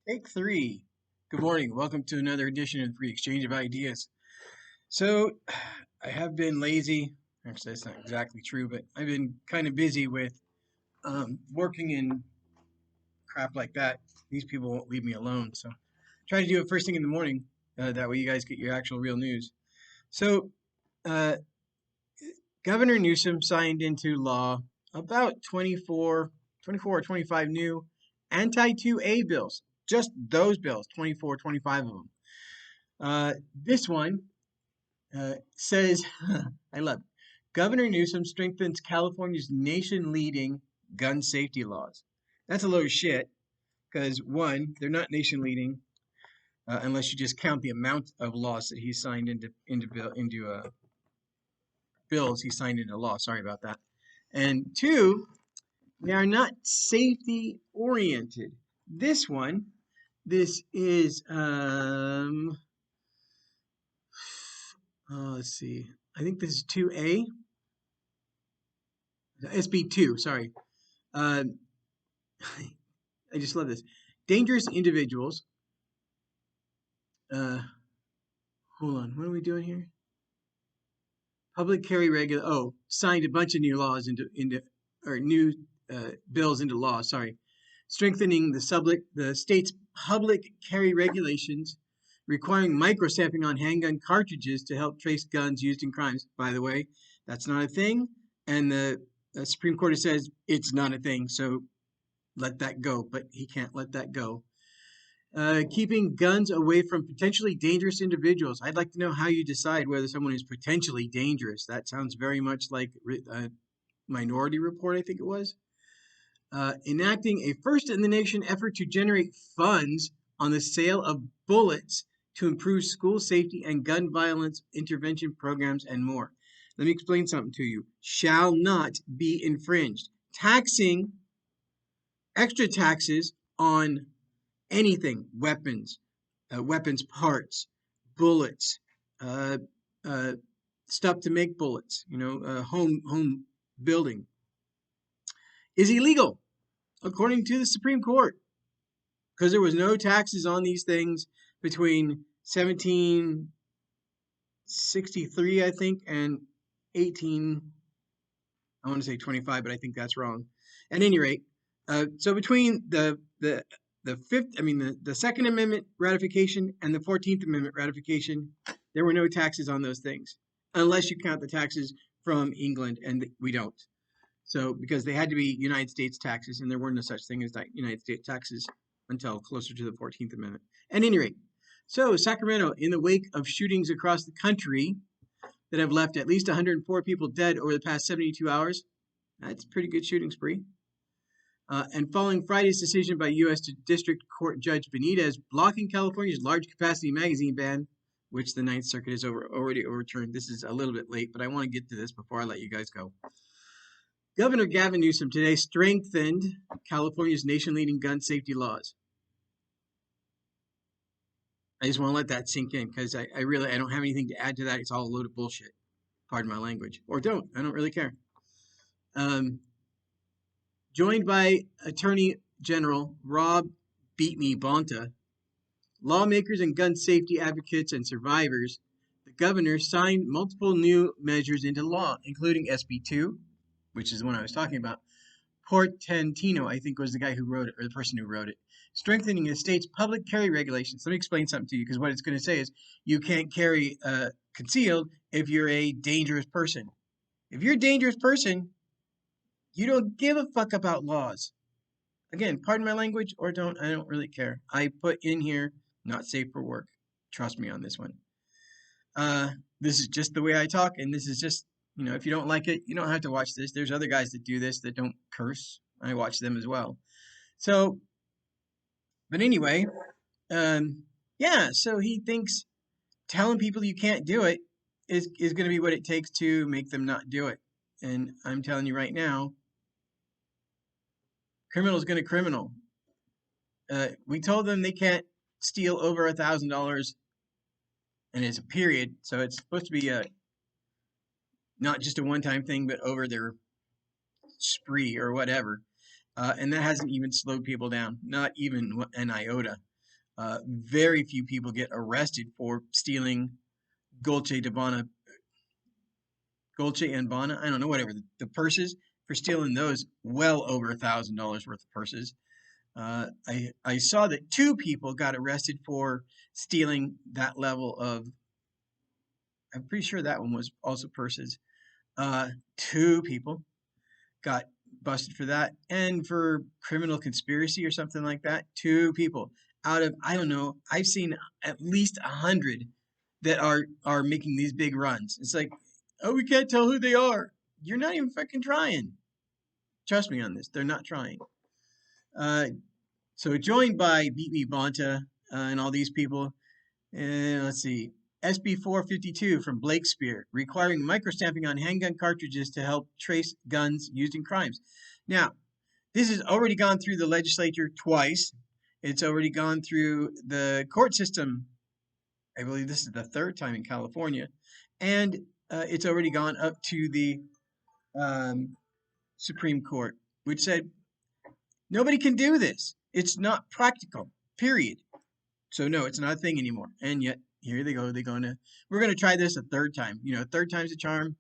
Take three. Good morning. Welcome to another edition of the Free Exchange of Ideas. So, I have been lazy. Actually, that's not exactly true, but I've been kind of busy with working in crap like that. These people won't leave me alone. So, try to do it first thing in the morning. That way, you guys get your actual real news. So, uh, Governor Newsom signed into law about 24 or 25 new anti-2A bills. Just those bills, 24, 25 of them. This one says, I love it. Governor Newsom strengthens California's nation-leading gun safety laws. That's a load of shit because one, they're not nation-leading unless you just count the amount of laws that he signed into bills he signed into law. Sorry about that. And two, they are not safety oriented. This one, this is let's see. I think this is 2A. SB2, sorry. Uh, I just love this. Dangerous individuals. Uh, Hold on. What are we doing here? Public carry regular. Oh, signed a bunch of new laws into or new bills into law. Sorry, strengthening the state's public carry regulations, requiring microstamping on handgun cartridges to help trace guns used in crimes. By the way, that's not a thing, and the Supreme Court says it's not a thing. So let that go, but he can't let that go. Keeping guns away from potentially dangerous individuals. I'd like to know how you decide whether someone is potentially dangerous. That sounds very much like a Minority Report, I think it was. Enacting a first in the nation effort to generate funds on the sale of bullets to improve school safety and gun violence intervention programs and more. Let me explain something to you. Shall not be infringed. Taxing extra taxes on anything, weapons, weapons parts, bullets, uh, uh, stuff to make bullets, home building, is illegal according to the Supreme Court because there was no taxes on these things between 1763, I think, and 18. I want to say 25, but I think that's wrong. At any rate, so between the fifth, I mean the Second Amendment ratification and the 14th Amendment ratification, there were no taxes on those things, unless you count the taxes from England, and we don't. So because they had to be United States taxes, and there were no such thing as United States taxes until closer to the 14th Amendment. At any rate, so Sacramento, in the wake of shootings across the country that have left at least 104 people dead over the past 72 hours, that's a pretty good shooting spree. And following Friday's decision by U.S. District Court Judge Benitez blocking California's large capacity magazine ban, which the Ninth Circuit has already overturned. This is a little bit late, but I want to get to this before I let you guys go. Governor Gavin Newsom today strengthened California's nation-leading gun safety laws. I just want to let that sink in because I don't have anything to add to that. It's all a load of bullshit. Pardon my language. Or don't. I don't really care. Joined by Attorney General Rob Beat Me Bonta, lawmakers and gun safety advocates and survivors, the governor signed multiple new measures into law, including SB2, which is the one I was talking about. Portantino, I think, was the guy who wrote it, or the person who wrote it, strengthening the state's public carry regulations. Let me explain something to you, because what it's going to say is you can't carry concealed if you're a dangerous person. If you're a dangerous person, you don't give a fuck about laws. Again, pardon my language or don't, I don't really care. I put in here, not safe for work. Trust me on this one. This is just the way I talk, and this is just, if you don't like it, you don't have to watch this. There's other guys that do this that don't curse. I watch them as well. So, but anyway, yeah, so he thinks telling people you can't do it is going to be what it takes to make them not do it. And I'm telling you right now, criminal is going to criminal. We told them they can't steal over $1,000, and it's a period, so it's supposed to be not just a one-time thing, but over their spree or whatever. And that hasn't even slowed people down, not even an iota. Very few people get arrested for stealing Dolce and Gabbana, I don't know, whatever, the purses, for stealing those, well over $1,000 worth of purses. I saw that 2 people got arrested for stealing that level of, I'm pretty sure that one was also purses. 2 people got busted for that, and for criminal conspiracy or something like that. 2 people out of, I don't know, I've seen at least 100 that are making these big runs. It's like, oh, we can't tell who they are. You're not even fucking trying. Trust me on this. They're not trying. So joined by Beat Me Bonta and all these people. And let's see. SB 452 from Blakespeare, requiring microstamping on handgun cartridges to help trace guns used in crimes. Now, this has already gone through the legislature twice. It's already gone through the court system. I believe this is the 3rd time in California. And it's already gone up to the Supreme Court, which said, nobody can do this. It's not practical, period. So no, it's not a thing anymore. And yet, here they go. We're going to try this a 3rd time. You know, 3rd time's a charm,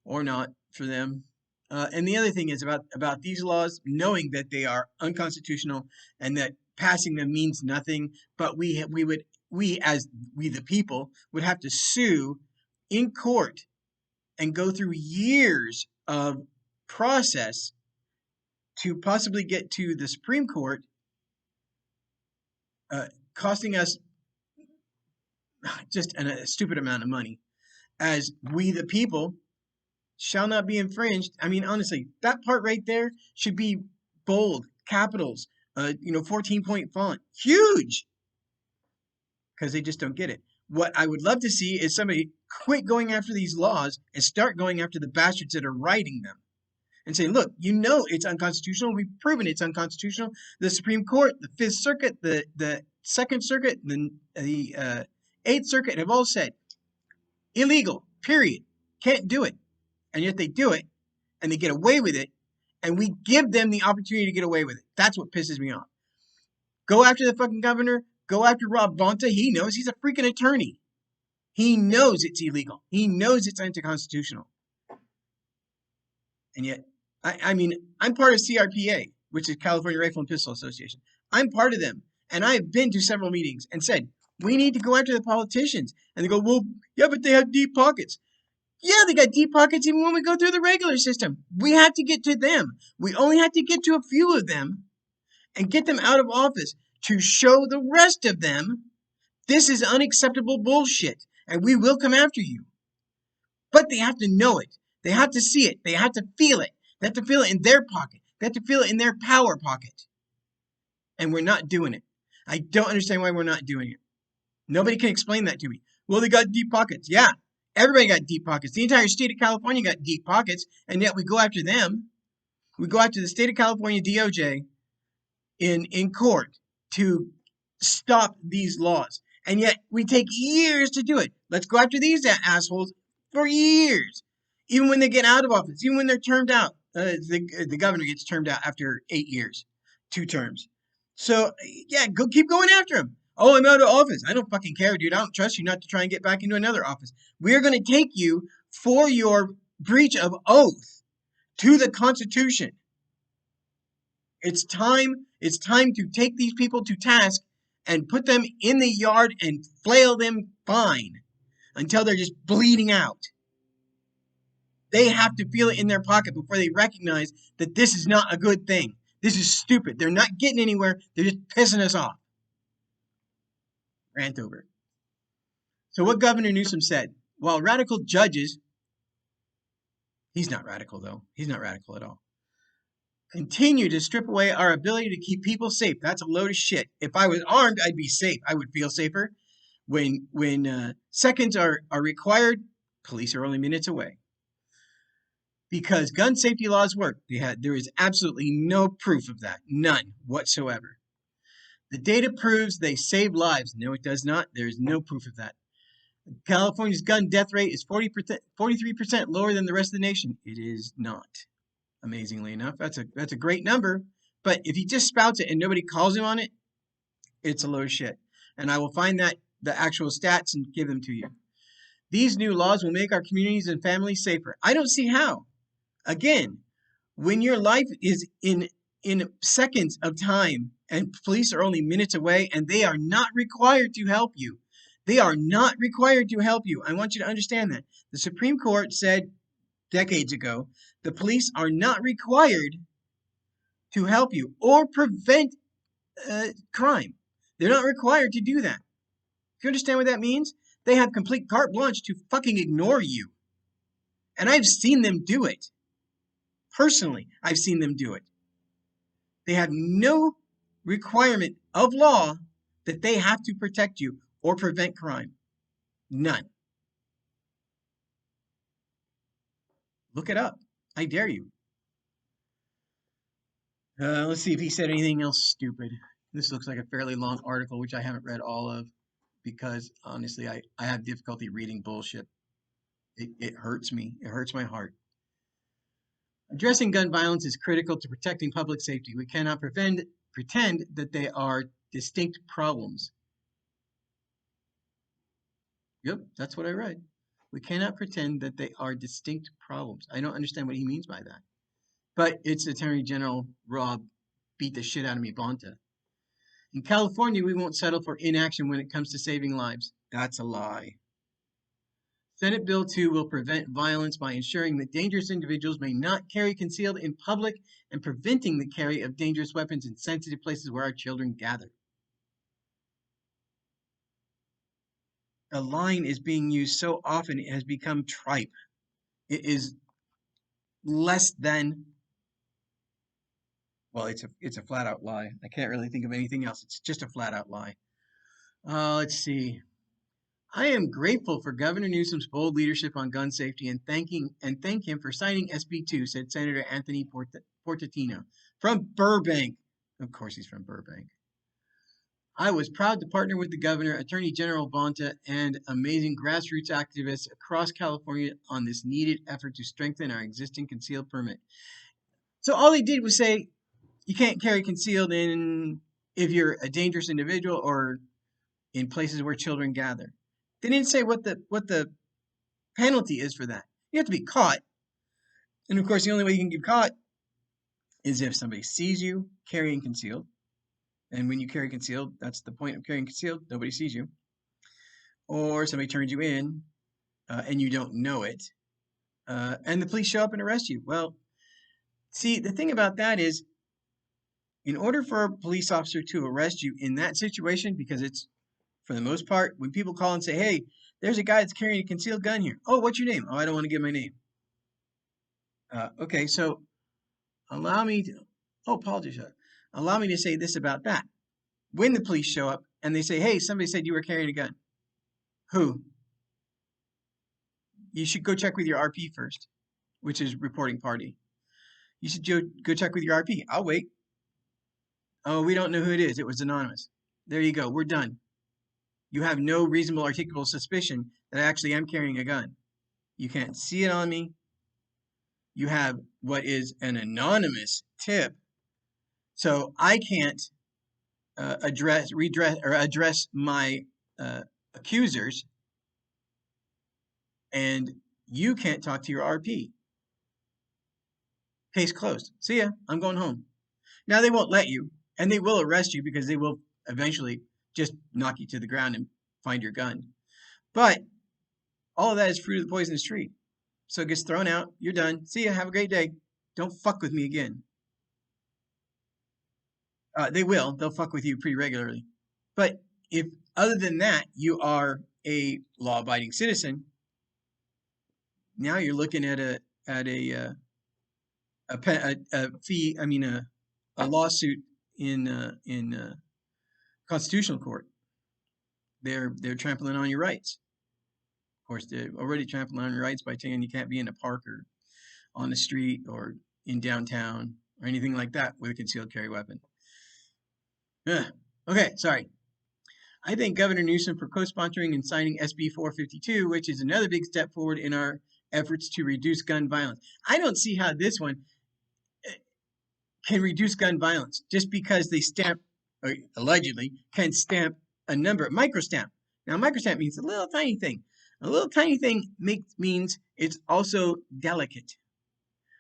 or not for them. And the other thing is about these laws, knowing that they are unconstitutional and that passing them means nothing. But we as the people would have to sue in court and go through years of process to possibly get to the Supreme Court, costing us just a stupid amount of money, as we the people shall not be infringed. I mean, honestly, that part right there should be bold, capitals, 14-point font, huge, because they just don't get it. What I would love to see is somebody quit going after these laws and start going after the bastards that are writing them and saying, look, you know it's unconstitutional. We've proven it's unconstitutional. The Supreme Court, the 5th Circuit, the 2nd Circuit, the 8th Circuit have all said illegal, period. Can't do it. And yet they do it, and they get away with it, and we give them the opportunity to get away with it. That's what pisses me off. Go after the fucking governor. Go after Rob Bonta. He knows. He's a freaking attorney. He knows it's illegal. He knows it's anti-constitutional. And yet, I mean, I'm part of CRPA, which is California Rifle and Pistol Association. I'm part of them. And I've been to several meetings and said, we need to go after the politicians. And they go, well, yeah, but they have deep pockets. Yeah, they got deep pockets even when we go through the regular system. We have to get to them. We only have to get to a few of them and get them out of office to show the rest of them this is unacceptable bullshit, and we will come after you. But they have to know it. They have to see it. They have to feel it. They have to feel it in their pocket. They have to feel it in their power pocket. And we're not doing it. I don't understand why we're not doing it. Nobody can explain that to me. Well, they got deep pockets. Yeah, everybody got deep pockets. The entire state of California got deep pockets, and yet we go after them. We go after the state of California DOJ in court to stop these laws. And yet we take years to do it. Let's go after these assholes for years. Even when they get out of office, even when they're termed out. The governor gets termed out after 8 years, 2 terms. So, yeah, keep going after him. Oh, I'm out of office. I don't fucking care, dude. I don't trust you not to try and get back into another office. We're going to take you for your breach of oath to the Constitution. It's time to take these people to task and put them in the yard and flail them fine until they're just bleeding out. They have to feel it in their pocket before they recognize that this is not a good thing. This is stupid. They're not getting anywhere. They're just pissing us off. Rant over. So what Governor Newscum said, while radical judges, he's not radical though. He's not radical at all. Continue to strip away our ability to keep people safe. That's a load of shit. If I was armed, I'd be safe. I would feel safer. When seconds are required, police are only minutes away. Because gun safety laws work. There is absolutely no proof of that. None whatsoever. The data proves they save lives. No, it does not. There is no proof of that. California's gun death rate is 43% lower than the rest of the nation. It is not. Amazingly enough, that's a great number. But if he just spouts it and nobody calls him on it, it's a load of shit. and I will find the actual stats and give them to you. These new laws will make our communities and families safer. I don't see how. Again, when your life is in seconds of time and police are only minutes away and they are not required to help you. They are not required to help you. I want you to understand that. The Supreme Court said decades ago, the police are not required to help you or prevent crime. They're not required to do that. You understand what that means? They have complete carte blanche to fucking ignore you. And I've seen them do it. Personally, I've seen them do it. They have no requirement of law that they have to protect you or prevent crime. None. Look it up. I dare you. Let's see if he said anything else stupid. This looks like a fairly long article, which I haven't read all of because honestly, I have difficulty reading bullshit. It hurts me. It hurts my heart. Addressing gun violence is critical to protecting public safety. We cannot pretend that they are distinct problems. Yep, that's what I read. We cannot pretend that they are distinct problems. I don't understand what he means by that. But it's Attorney General Rob beat the shit out of me, Bonta. In California, we won't settle for inaction when it comes to saving lives. That's a lie. Senate Bill 2 will prevent violence by ensuring that dangerous individuals may not carry concealed in public and preventing the carry of dangerous weapons in sensitive places where our children gather. The line is being used so often it has become tripe. It is less than, well, it's a flat out lie. I can't really think of anything else. It's just a flat out lie. Let's see. I am grateful for Governor Newsom's bold leadership on gun safety and thank him for signing SB 2, said Senator Anthony Portatino from Burbank. Of course he's from Burbank. I was proud to partner with the governor, Attorney General Bonta, and amazing grassroots activists across California on this needed effort to strengthen our existing concealed permit. So all he did was say you can't carry concealed in if you're a dangerous individual or in places where children gather. They didn't say what the penalty is for that. You have to be caught. And of course, the only way you can get caught is if somebody sees you carrying concealed. And when you carry concealed, that's the point of carrying concealed. Nobody sees you. Or somebody turns you in and you don't know it. And the police show up and arrest you. Well, see, the thing about that is, in order for a police officer to arrest you in that situation, because it's, for the most part, when people call and say, hey, there's a guy that's carrying a concealed gun here. Oh, what's your name? Oh, I don't want to give my name. Okay, so allow me to, oh, apologies. Allow me to say this about that. When the police show up and they say, hey, somebody said you were carrying a gun. Who? You should go check with your RP first, which is reporting party. You should go check with your RP. I'll wait. Oh, we don't know who it is. It was anonymous. There you go. We're done. You have no reasonable articulable suspicion that I actually am carrying a gun. You can't see it on me. You have what is an anonymous tip. So I can't address my accusers, and you can't talk to your RP. Case closed. See ya. I'm going home. Now they won't let you, and they will arrest you because they will eventually just knock you to the ground and find your gun. But all of that is fruit of the poisonous tree. So it gets thrown out. You're done. See ya. Have a great day. Don't fuck with me again. They will. They'll fuck with you pretty regularly. But if other than that, you are a law-abiding citizen, now you're looking at a fee. I mean a lawsuit in constitutional court. They're trampling on your rights. Of course, they're already trampling on your rights by saying you can't be in a park or on the street or in downtown or anything like that with a concealed carry weapon. Okay, sorry. I thank Governor Newsom for co-sponsoring and signing SB 452, which is another big step forward in our efforts to reduce gun violence. I don't see how this one can reduce gun violence just because they stamp, or allegedly can stamp a number, microstamp. Now, microstamp means a little tiny thing. A little tiny thing means it's also delicate.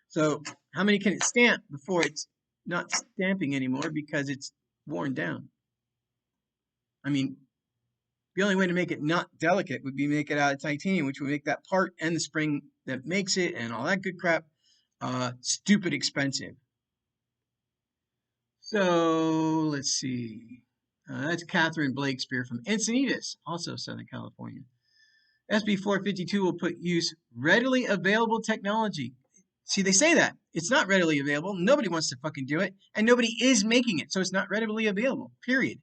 So how many can it stamp before it's not stamping anymore because it's worn down? I mean, the only way to make it not delicate would be make it out of titanium, which would make that part and the spring that makes it and all that good crap stupid expensive. So let's see. That's Catherine Blakespear from Encinitas, also Southern California. SB 452 will put use readily available technology. See, they say that. It's not readily available. Nobody wants to fucking do it. And nobody is making it. So it's not readily available, period.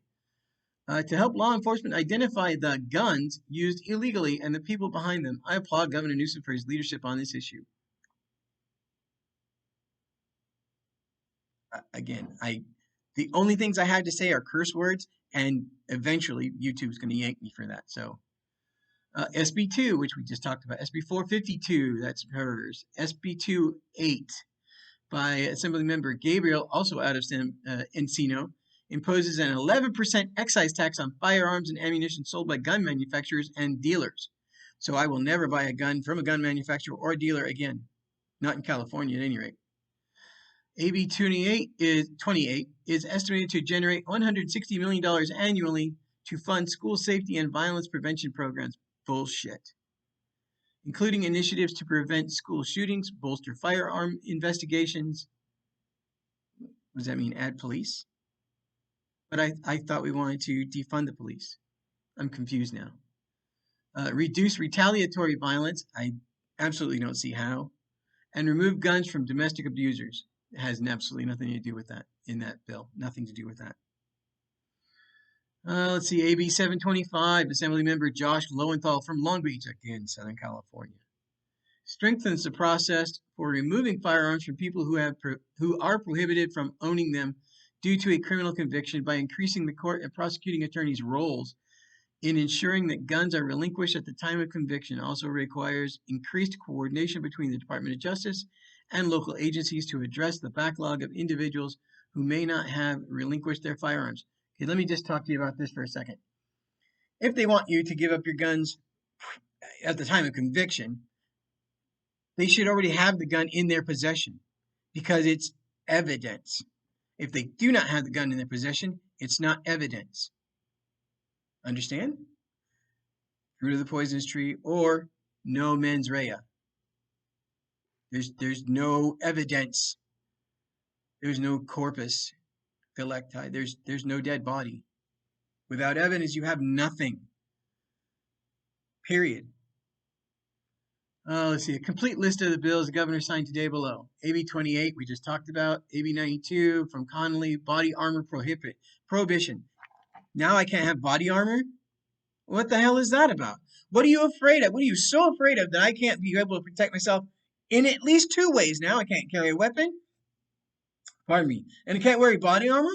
To help law enforcement identify the guns used illegally and the people behind them. I applaud Governor Newsom for his leadership on this issue. Again, the only things I had to say are curse words, and eventually YouTube's going to yank me for that. So SB2, which we just talked about, SB 452, that's hers. SB 28 by Assemblymember Gabriel, also out of Encino, imposes an 11% excise tax on firearms and ammunition sold by gun manufacturers and dealers. So I will never buy a gun from a gun manufacturer or a dealer again. Not in California at any rate. AB 28 is estimated to generate $160 million annually to fund school safety and violence prevention programs. Bullshit. Including initiatives to prevent school shootings, bolster firearm investigations. What does that mean? Add police? But I thought we wanted to defund the police. I'm confused now. Reduce retaliatory violence. I absolutely don't see how. And remove guns from domestic abusers. It has absolutely nothing to do with that in that bill. Nothing to do with that. Let's see, AB 725, Assemblymember Josh Lowenthal from Long Beach, again, Southern California. Strengthens the process for removing firearms from people who are prohibited from owning them due to a criminal conviction by increasing the court and prosecuting attorneys' roles in ensuring that guns are relinquished at the time of conviction. Also requires increased coordination between the Department of Justice and local agencies to address the backlog of individuals who may not have relinquished their firearms. Okay, let me just talk to you about this for a second. If they want you to give up your guns at the time of conviction, they should already have the gun in their possession because it's evidence. If they do not have the gun in their possession, it's not evidence. Understand? Fruit of the poisonous tree or no mens rea. There's no evidence. There's no corpus delicti. There's no dead body. Without evidence, you have nothing. Period. Let's see. A complete list of the bills the governor signed today below. AB 28, we just talked about. AB 92 from Connolly, body armor prohibition. Now I can't have body armor? What the hell is that about? What are you afraid of? What are you so afraid of that I can't be able to protect myself in at least two ways now? I can't carry a weapon. Pardon me. And I can't wear body armor?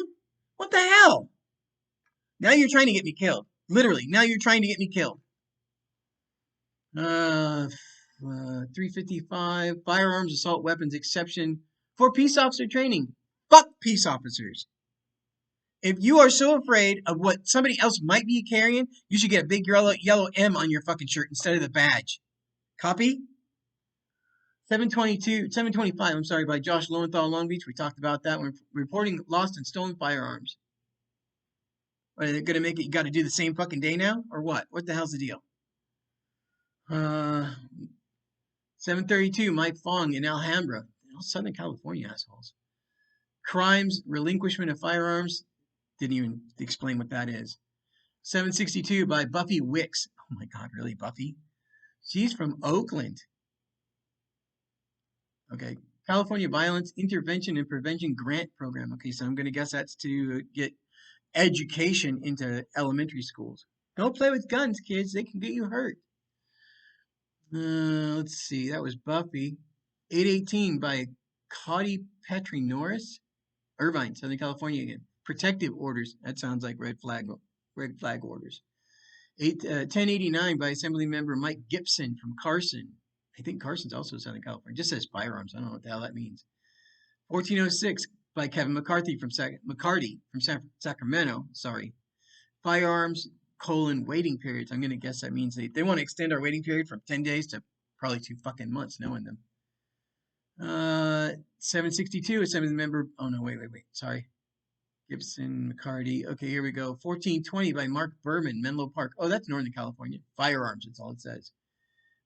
What the hell? Now you're trying to get me killed. Literally, now you're trying to get me killed. 355, firearms, assault weapons exception for peace officer training. Fuck peace officers. If you are so afraid of what somebody else might be carrying, you should get a big yellow M on your fucking shirt instead of the badge. Copy? 725, I'm sorry, by Josh Lowenthal, Long Beach. We talked about that when reporting lost and stolen firearms. Are they going to make it, you got to do the same fucking day now? Or what? What the hell's the deal? 732, Mike Fong in Alhambra. Southern California assholes. Crimes, relinquishment of firearms. Didn't even explain what that is. 762 by Buffy Wicks. Oh my God, really, Buffy? She's from Oakland. Okay. California Violence Intervention and Prevention Grant Program. Okay, so I'm going to guess that's to get education into elementary schools. Don't play with guns, kids. They can get you hurt. Let's see. That was Buffy. 818 by Cody Petrie Norris. Irvine, Southern California again. Protective orders. That sounds like red flag orders. 1089 by Assemblymember Mike Gibson from Carson. I think Carson's also Southern California. It just says firearms. I don't know what the hell that means. 1406 by Kevin McCarthy from Sacramento. Sorry. firearms, waiting periods. I'm going to guess that means they want to extend our waiting period from 10 days to probably 2 fucking months, knowing them. 762, a 7th member. Oh, no, wait. Sorry. Gibson, McCarty. Okay, here we go. 1420 by Mark Berman, Menlo Park. Oh, that's Northern California. Firearms, that's all it says.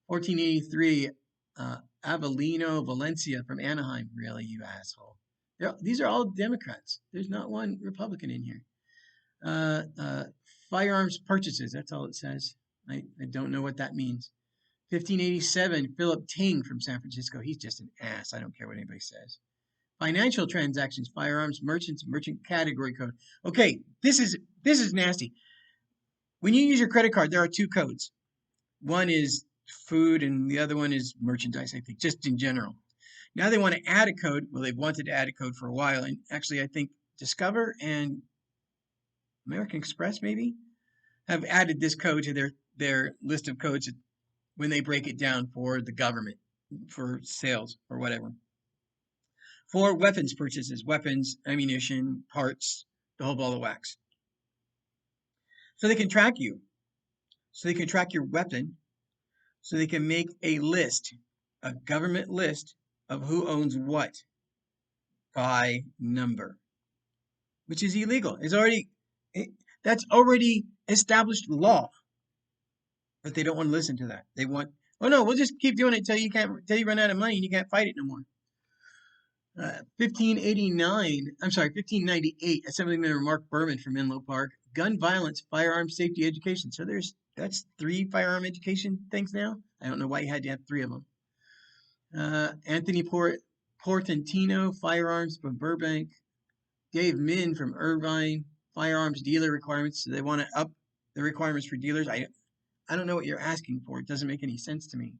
1483, Avelino Valencia from Anaheim. Really, you asshole. These are all Democrats. There's not one Republican in here. Firearms purchases, that's all it says. I don't know what that means. 1587, Philip Ting from San Francisco. He's just an ass. I don't care what anybody says. Financial transactions, firearms, merchants, merchant category code. Okay, this is nasty. When you use your credit card, there are 2 codes. One is food and the other one is merchandise, I think, just in general. Now they want to add a code. Well, they've wanted to add a code for a while. And actually, I think Discover and American Express maybe have added this code to their list of codes when they break it down for the government, for sales or whatever. For weapons purchases, weapons, ammunition, parts, the whole ball of wax. So they can track you. So they can track your weapon. So they can make a list, a government list of who owns what by number, which is illegal. That's already established law. But they don't want to listen to that. They want, oh no, we'll just keep doing it till you run out of money and you can't fight it no more. 1598, Assemblyman Mark Berman from Menlo Park, gun violence, firearms safety education. So that's 3 firearm education things now. I don't know why you had to have 3 of them. Anthony Portantino, firearms from Burbank. Dave Min from Irvine, firearms dealer requirements. So they want to up the requirements for dealers. I don't know what you're asking for. It doesn't make any sense to me.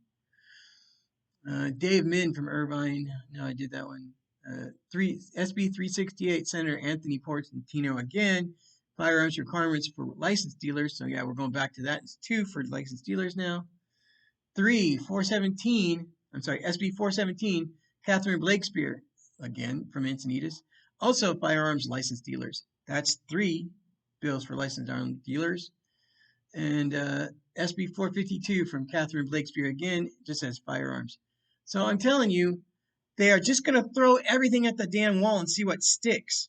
Dave Min from Irvine. No, I did that one. SB 368, Senator Anthony Portantino again. Firearms requirements for licensed dealers. So yeah, we're going back to that. It's 2 for licensed dealers now. 417, SB 417, Catherine Blakespeare, again from Encinitas. Also firearms licensed dealers. That's 3 bills for licensed armed dealers. And SB 452 from Catherine Blakespeare again, just says firearms. So I'm telling you, they are just going to throw everything at the damn wall and see what sticks.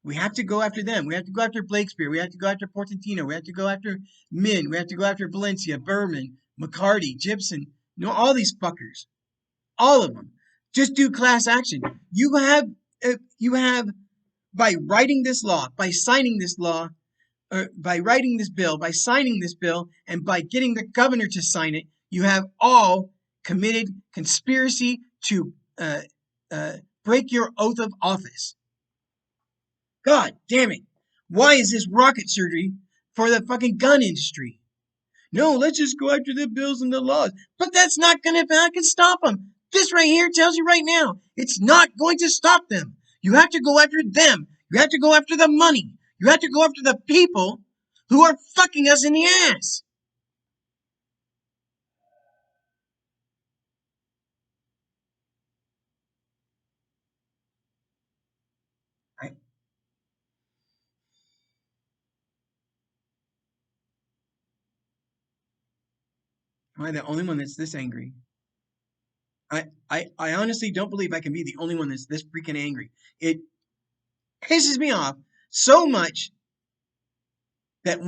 We have to go after them. We have to go after Blakespeare. We have to go after Portantino. We have to go after Min. We have to go after Valencia, Berman, McCarty, Gibson. All these fuckers. All of them. Just do class action. You have, by writing this law, by signing this law, or by writing this bill, by signing this bill, and by getting the governor to sign it, you have all committed conspiracy to break your oath of office. God damn it. Why is this rocket surgery for the fucking gun industry? No, let's just go after the bills and the laws. But that's not going to fucking stop them. This right here tells you right now, it's not going to stop them. You have to go after them. You have to go after the money. You have to go after the people who are fucking us in the ass. Am I the only one that's this angry? I honestly don't believe I can be the only one that's this freaking angry. It pisses me off so much that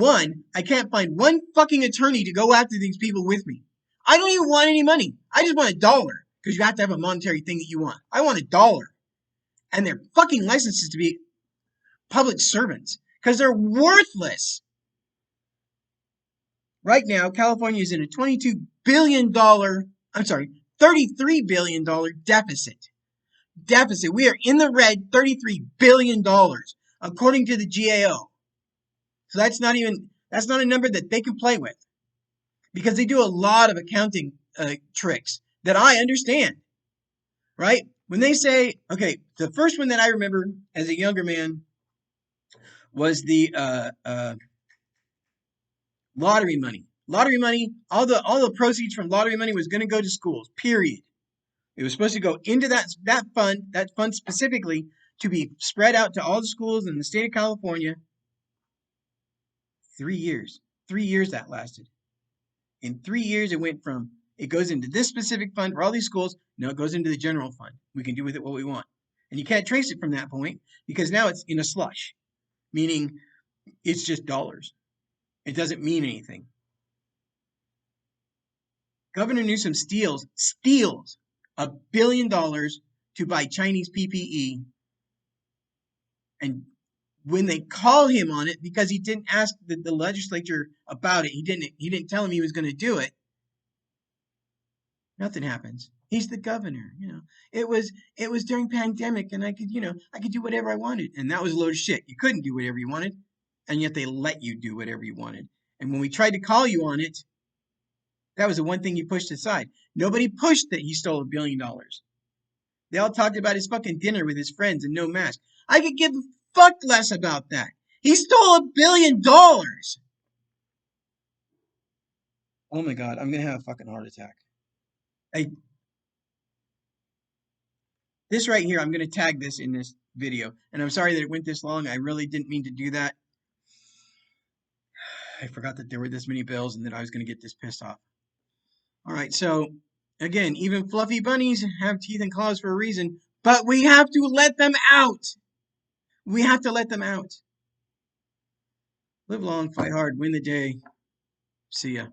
I can't find one fucking attorney to go after these people with me. I don't even want any money. I just want $1 because you have to have a monetary thing that you want. I want $1. And they're fucking licenses to be public servants because they're worthless. Right now, California is in a $33 billion deficit. We are in the red $33 billion, according to the GAO. So that's not a number that they can play with. Because they do a lot of accounting tricks that I understand. Right? When they say, okay, the first one that I remember as a younger man was the lottery money. Lottery money, all the proceeds from lottery money was going to go to schools, period. It was supposed to go into that fund specifically to be spread out to all the schools in the state of California 3 years. 3 years that lasted. In 3 years, it goes into this specific fund for all these schools. No, it goes into the general fund. We can do with it what we want. And you can't trace it from that point because now it's in a slush, meaning it's just dollars. It doesn't mean anything. Governor Newscum steals $1 billion to buy Chinese PPE. And when they call him on it, because he didn't ask the legislature about it, he didn't tell him he was going to do it. Nothing happens. He's the governor, It was during pandemic, and I could do whatever I wanted, and that was a load of shit. You couldn't do whatever you wanted, and yet they let you do whatever you wanted. And when we tried to call you on it, that was the one thing you pushed aside. Nobody pushed that he stole $1 billion. They all talked about his fucking dinner with his friends and no mask. I could give a fuck less about that. He stole $1 billion. Oh my God, I'm gonna have a fucking heart attack. This right here, I'm gonna tag this in this video, and I'm sorry that it went this long. I really didn't mean to do that. I forgot that there were this many bills and that I was gonna get this pissed off. All right, so again, even fluffy bunnies have teeth and claws for a reason, but we have to let them out. We have to let them out. Live long, fight hard, win the day. See ya.